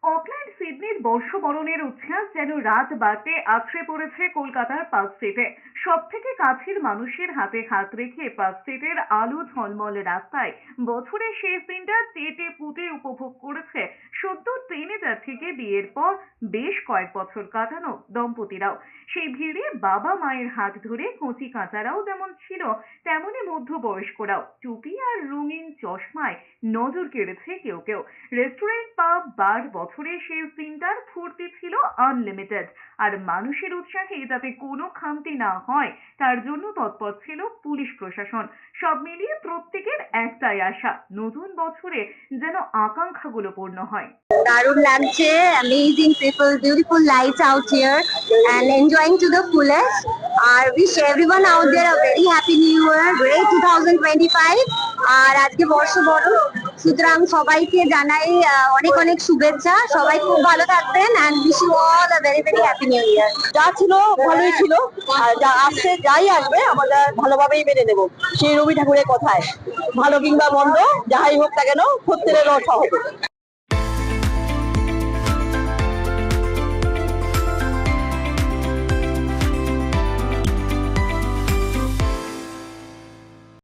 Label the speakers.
Speaker 1: Auckland সিডনির বর্ষবরণের উচ্ছ্বাস যেন রাত বাড়তে আছড়ে পড়েছে কলকাতার পার্ক স্ট্রিটে। সব থেকে কাছের মানুষের হাতে হাত রেখে পার্ক স্ট্রিটের আলো ঝলমল রাস্তায় বছরের শেষ দিনটা চেটে পুটে উপভোগ করেছে সদ্য টিনেজার থেকে বিয়ের পর বেশ কয়েক বছর কাটানো দম্পতিরাও। সেই ভিড়ে বাবা মায়ের হাত ধরে কচি কাঁচারাও যেমন ছিল, তেমনি মধ্যবয়স্করাও টুপি আর রঙিন চশমায় নজর কেড়েছে কেউ কেউ। রেস্টুরেন্ট, পাব, বার বছরের শেষ দিনটার ফুর্তি ছিল আনলিমিটেড, আর মানুষের উৎসাহে যাতে কোনো খামতি না হয় তার জন্য তৎপর ছিল পুলিশ প্রশাসন। সব মিলিয়ে প্রত্যেকের একটাই আশা, নতুন বছরে যেন আকাঙ্ক্ষাগুলো পূর্ণ হয়।
Speaker 2: দারুণ লাগছে, amazing people, beautiful lights out here and enjoying to the fullest. I wish everyone out there a very happy new year, great 2025. আর আজকে বর্ষবরণ, সুতরাং সবাইকে জানাই অনেক অনেক শুভেচ্ছা। সবাই খুব ভালো থাকবেন and wish you all a very very happy new year.
Speaker 3: যা ছিল ভালোই ছিল, আর যা আসছে যাই আসবে আমরা ভালোভাবেই মেনে নেব। সেই রবি ঠাকুরের কথায় ভালো কিংবা মন্দ যাহাই হোক না কেন, সত্যের রসা হবে।